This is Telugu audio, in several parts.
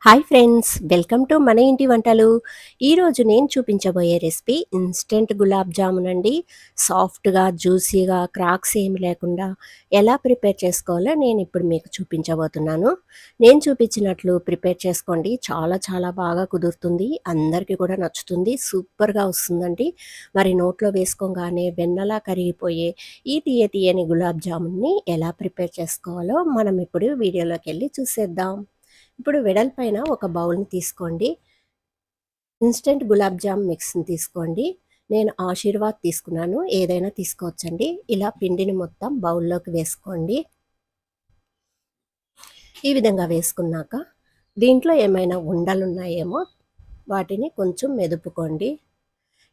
హాయ్ ఫ్రెండ్స్, వెల్కమ్ టు మన ఇంటి వంటలు. ఈరోజు నేను చూపించబోయే రెసిపీ ఇన్స్టెంట్ గులాబ్ జామున్ అండి. సాఫ్ట్గా, జ్యూసీగా, క్రాక్స్ ఏమి లేకుండా ఎలా ప్రిపేర్ చేసుకోవాలో నేను ఇప్పుడు మీకు చూపించబోతున్నాను. నేను చూపించినట్లు ప్రిపేర్ చేసుకోండి. చాలా చాలా బాగా కుదురుతుంది. అందరికీ కూడా నచ్చుతుంది. సూపర్గా వస్తుందండి. మరి నోట్లో వేసుకోగానే వెన్నలా కరిగిపోయే ఈ తీయని గులాబ్ జామున్ని ఎలా ప్రిపేర్ చేసుకోవాలో మనం ఇప్పుడు వీడియోలోకి వెళ్ళి చూసేద్దాం. ఇప్పుడు వెడల్పైన ఒక బౌల్ని తీసుకోండి. ఇన్స్టెంట్ గులాబ్ జామ్ మిక్స్ని తీసుకోండి. నేను ఆశీర్వాద్ తీసుకున్నాను, ఏదైనా తీసుకోవచ్చండి. ఇలా పిండిని మొత్తం బౌల్లోకి వేసుకోండి. ఈ విధంగా వేసుకున్నాక దీంట్లో ఏమైనా ఉండలు ఉన్నాయేమో వాటిని కొంచెం మెదుపుకోండి.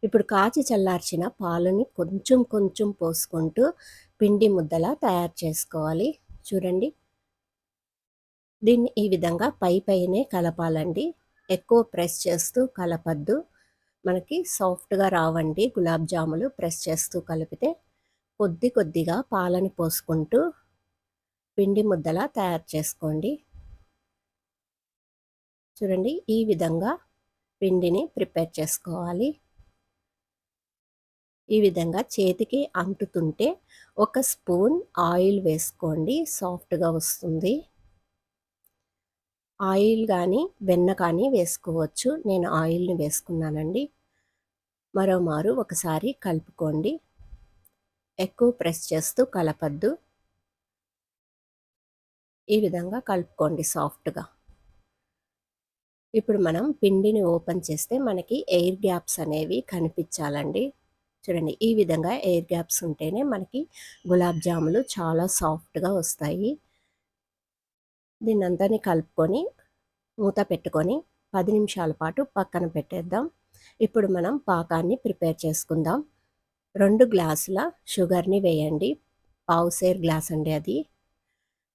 ఇప్పుడు కాచి చల్లార్చిన పాలని కొంచెం కొంచెం పోసుకుంటూ పిండి ముద్దలా తయారు చేసుకోవాలి. చూడండి, దీన్ని ఈ విధంగా పైనే కలపాలండి. ఎక్కువ ప్రెస్ చేస్తూ కలపద్దు. మనకి సాఫ్ట్గా రావండి గులాబ్ జాములు ప్రెస్ చేస్తూ కలిపితే. కొద్దిగా పాలని పోసుకుంటూ పిండి ముద్దలా తయారు చేసుకోండి. చూడండి, ఈ విధంగా పిండిని ప్రిపేర్ చేసుకోవాలి. ఈ విధంగా చేతికి అంటుతుంటే ఒక స్పూన్ ఆయిల్ వేసుకోండి, సాఫ్ట్గా వస్తుంది. ఆయిల్ కానీ వెన్న కానీ వేసుకోవచ్చు. నేను ఆయిల్ని వేసుకున్నానండి. మరోమారు ఒకసారి కలుపుకోండి. ఎక్కువ ప్రెస్ చేస్తూ కలపద్దు. ఈ విధంగా కలుపుకోండి సాఫ్ట్గా. ఇప్పుడు మనం పిండిని ఓపెన్ చేస్తే మనకి ఎయిర్ గ్యాప్స్ అనేవి కనిపించాలండి. చూడండి, ఈ విధంగా ఎయిర్ గ్యాప్స్ ఉంటేనే మనకి గులాబ్ జాములు చాలా సాఫ్ట్గా వస్తాయి. దీన్నంతని కలుపుకొని మూత పెట్టుకొని 10 నిమిషాల పాటు పక్కన పెట్టేద్దాం. ఇప్పుడు మనం పాకాన్ని ప్రిపేర్ చేసుకుందాం. 2 గ్లాసుల షుగర్ని వేయండి. పావుసేరు గ్లాస్ అండి అది.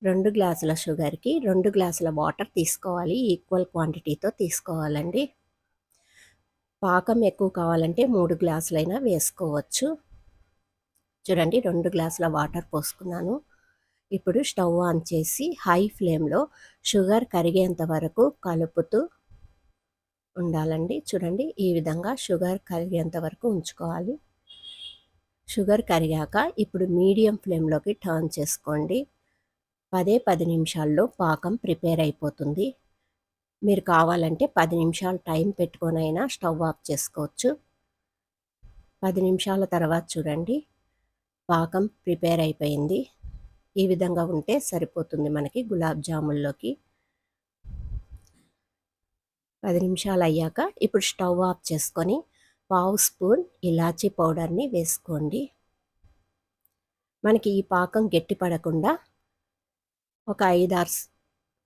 2 గ్లాసుల షుగర్కి 2 గ్లాసుల వాటర్ తీసుకోవాలి. ఈక్వల్ క్వాంటిటీతో తీసుకోవాలండి. పాకం ఎక్కువ కావాలంటే 3 గ్లాసులైనా వేసుకోవచ్చు. చూడండి, 2 గ్లాసుల వాటర్ పోసుకున్నాను. ఇప్పుడు స్టవ్ ఆన్ చేసి హై ఫ్లేమ్లో షుగర్ కరిగేంత వరకు కలుపుతూ ఉండాలండి. చూడండి, ఈ విధంగా షుగర్ కరిగేంత వరకు ఉంచుకోవాలి. షుగర్ కరిగాక ఇప్పుడు మీడియం ఫ్లేమ్లోకి టర్న్ చేసుకోండి. 10 నిమిషాల్లో పాకం ప్రిపేర్ అయిపోతుంది. మీరు కావాలంటే 10 నిమిషాలు టైం పెట్టుకొనైనా స్టవ్ ఆఫ్ చేసుకోవచ్చు. 10 నిమిషాల తర్వాత చూడండి, పాకం ప్రిపేర్ అయిపోయింది. ఈ విధంగా ఉంటే సరిపోతుంది మనకి గులాబ్ జాముల్లోకి. 10 నిమిషాలు అయ్యాక ఇప్పుడు స్టవ్ ఆఫ్ చేసుకొని పావు స్పూన్ ఇలాచీ పౌడర్ని వేసుకోండి. మనకి ఈ పాకం గట్టి పడకుండా ఒక 5-6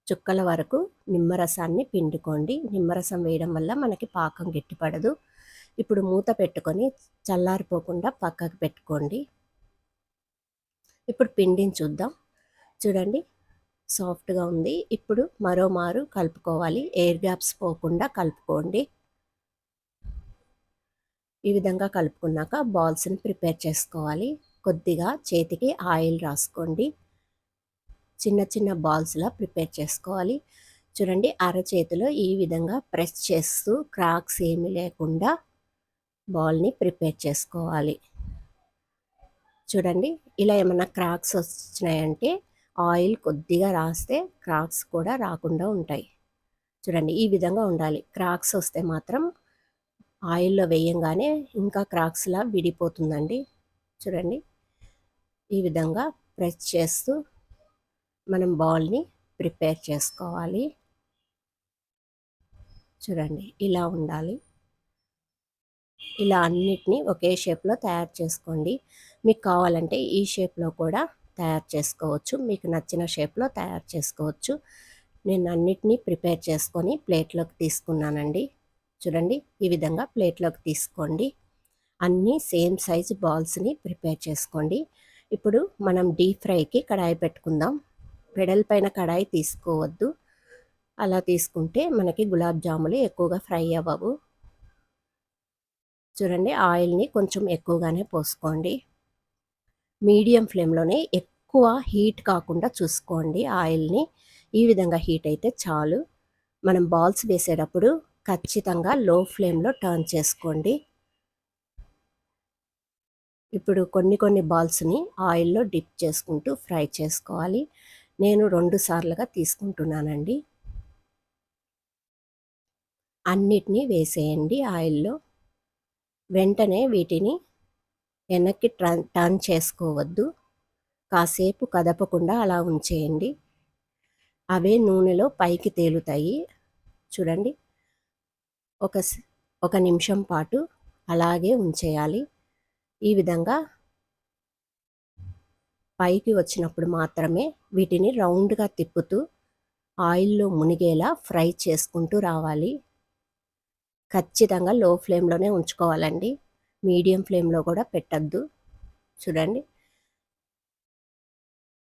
చుక్కల వరకు నిమ్మరసాన్ని పిండుకోండి. నిమ్మరసం వేయడం వల్ల మనకి పాకం గట్టిపడదు. ఇప్పుడు మూత పెట్టుకొని చల్లారిపోకుండా పక్కకు పెట్టుకోండి. ఇప్పుడు పిండిని చూద్దాం. చూడండి, సాఫ్ట్గా ఉంది. ఇప్పుడు మరోమారు కలుపుకోవాలి. ఎయిర్ గ్యాప్స్ పోకుండా కలుపుకోండి. ఈ విధంగా కలుపుకున్నాక బాల్స్ని ప్రిపేర్ చేసుకోవాలి. కొద్దిగా చేతికి ఆయిల్ రాసుకోండి. చిన్న చిన్న బాల్స్లా ప్రిపేర్ చేసుకోవాలి. చూడండి, అరచేతిలో ఈ విధంగా ప్రెస్ చేస్తూ క్రాక్స్ ఏమీ లేకుండా బాల్ని ప్రిపేర్ చేసుకోవాలి. చూడండి, ఇలా ఏమన్నా క్రాక్స్ వచ్చినాయంటే ఆయిల్ కొద్దిగా రాస్తే క్రాక్స్ కూడా రాకుండా ఉంటాయి. చూడండి, ఈ విధంగా ఉండాలి. క్రాక్స్ వస్తే మాత్రం ఆయిల్లో వేయంగానే ఇంకా క్రాక్స్లా విడిపోతుందండి. చూడండి, ఈ విధంగా ప్రెస్ చేస్తూ మనం బాల్ని ప్రిపేర్ చేసుకోవాలి. చూడండి, ఇలా ఉండాలి. ఇలా అన్నిటినీ ఒకే షేప్లో తయారు చేసుకోండి. మీకు కావాలంటే ఈ షేప్లో కూడా తయారు చేసుకోవచ్చు. మీకు నచ్చిన షేప్లో తయారు చేసుకోవచ్చు. నేను అన్నిటినీ ప్రిపేర్ చేసుకొని ప్లేట్లోకి తీసుకున్నానండి. చూడండి, ఈ విధంగా ప్లేట్లోకి తీసుకోండి. అన్నీ సేమ్ సైజు బాల్స్ని ప్రిపేర్ చేసుకోండి. ఇప్పుడు మనం డీప్ ఫ్రైకి కడాయి పెట్టుకుందాం. వెడల్పైన కడాయి తీసుకోవద్దు. అలా తీసుకుంటే మనకి గులాబ్ జాములు ఎక్కువగా ఫ్రై అవ్వవు. చూడండి, ఆయిల్ని కొంచెం ఎక్కువగానే పోసుకోండి. మీడియం ఫ్లేమ్లోనే ఎక్కువ హీట్ కాకుండా చూసుకోండి ఆయిల్ని. ఈ విధంగా హీట్ అయితే చాలు. మనం బాల్స్ వేసేటప్పుడు ఖచ్చితంగా లో ఫ్లేమ్లో టర్న్ చేసుకోండి. ఇప్పుడు కొన్ని బాల్స్ని ఆయిల్లో డిప్ చేసుకుంటూ ఫ్రై చేసుకోవాలి. నేను 2 సార్లుగా తీసుకుంటున్నానండి. అన్నిటినీ వేసేయండి ఆయిల్లో. వెంటనే వీటిని వెనక్కి టర్న్ చేసుకోవద్దు. కాసేపు కదపకుండా అలా ఉంచేయండి. అవే నూనెలో పైకి తేలుతాయి. చూడండి, ఒక నిమిషం పాటు అలాగే ఉంచేయాలి. ఈ విధంగా పైకి వచ్చినప్పుడు మాత్రమే వీటిని రౌండ్గా తిప్పుతూ ఆయిల్లో మునిగేలా ఫ్రై చేసుకుంటూ రావాలి. ఖచ్చితంగా లో ఫ్లేమ్లోనే ఉంచుకోవాలండి. మీడియం ఫ్లేమ్లో కూడా పెట్టద్దు. చూడండి,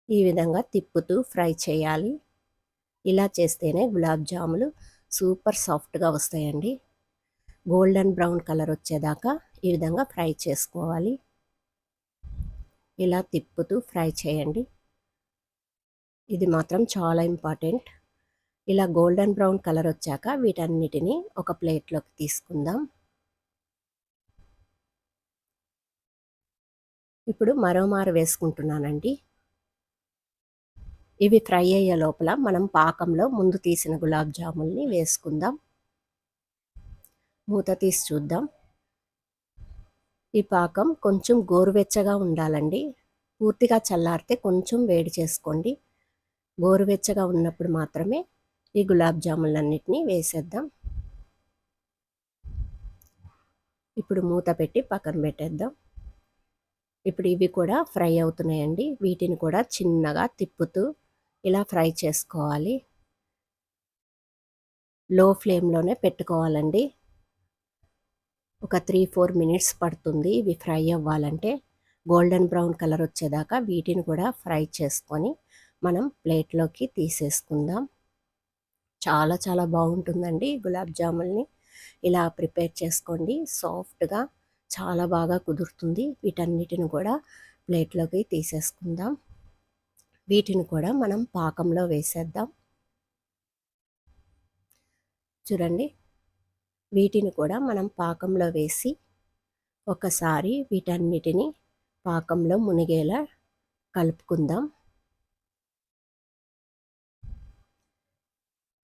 ఈ విధంగా తిప్పుతూ ఫ్రై చేయాలి. ఇలా చేస్తేనే గులాబ్ జాములు సూపర్ సాఫ్ట్గా వస్తాయండి. గోల్డెన్ బ్రౌన్ కలర్ వచ్చేదాకా ఈ విధంగా ఫ్రై చేసుకోవాలి. ఇలా తిప్పుతూ ఫ్రై చేయండి. ఇది మాత్రం చాలా ఇంపార్టెంట్. ఇలా గోల్డెన్ బ్రౌన్ కలర్ వచ్చాక వీటన్నిటిని ఒక ప్లేట్లోకి తీసుకుందాం. ఇప్పుడు మరోమారు వేసుకుంటున్నానండి. ఇవి ఫ్రై అయ్యే లోపల మనం పాకంలో ముందు తీసిన గులాబ్ జాముల్ని వేసుకుందాం. మూత తీసి చూద్దాం. ఈ పాకం కొంచెం గోరువెచ్చగా ఉండాలండి. పూర్తిగా చల్లారితే కొంచెం వేడి చేసుకోండి. గోరువెచ్చగా ఉన్నప్పుడు మాత్రమే ఈ గులాబ్ జాములన్నిటినీ వేసేద్దాం. ఇప్పుడు మూత పెట్టి పక్కన పెట్టేద్దాం. ఇప్పుడు ఇవి కూడా ఫ్రై అవుతున్నాయండి. వీటిని కూడా చిన్నగా తిప్పుతూ ఇలా ఫ్రై చేసుకోవాలి. లో ఫ్లేమ్లోనే పెట్టుకోవాలండి. ఒక 3-4 మినిట్స్ పడుతుంది ఇవి ఫ్రై అవ్వాలంటే. గోల్డెన్ బ్రౌన్ కలర్ వచ్చేదాకా వీటిని కూడా ఫ్రై చేసుకొని మనం ప్లేట్లోకి తీసేసుకుందాం. చాలా చాలా బాగుంటుందండి గులాబ్ జాముల్ని ఇలా ప్రిపేర్ చేసుకోండి. సాఫ్ట్గా చాలా బాగా కుదురుతుంది. వీటన్నిటిని కూడా ప్లేట్లోకి తీసేసుకుందాం. వీటిని కూడా మనం పాకంలో వేసేద్దాం. చూడండి, వీటిని కూడా మనం పాకంలో వేసి ఒకసారి వీటన్నిటిని పాకంలో మునిగేలా కలుపుకుందాం.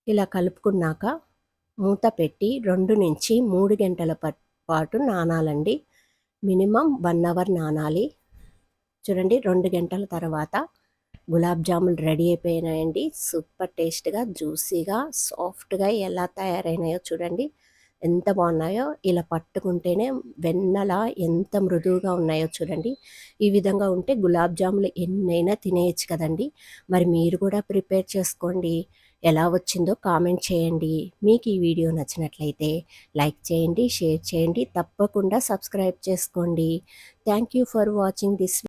ఇలా కలుపుకున్నాక మూత పెట్టి 2 నుంచి 3 గంటల పాటు నానాలండి. మినిమం 1 అవర్ నానాలి. చూడండి, 2 గంటల తర్వాత గులాబ్ జాములు రెడీ అయిపోయినాయండి. సూపర్ టేస్ట్గా, జ్యూసీగా, సాఫ్ట్గా ఎలా తయారైనాయో చూడండి, ఎంత బాగున్నాయో. ఇలా పట్టుకుంటేనే వెన్నలా ఎంత మృదువుగా ఉన్నాయో చూడండి. ఈ విధంగా ఉంటే గులాబ్ జాములు ఎన్నైనా తినేయచ్చు కదండి. మరి మీరు కూడా ప్రిపేర్ చేసుకోండి. ఎలా వచ్చిందో కామెంట్ చేయండి. మీకు ఈ వీడియో నచ్చినట్లయితే లైక్ చేయండి, షేర్ చేయండి, తప్పకుండా సబ్స్క్రైబ్ చేసుకోండి. Thank you for watching this.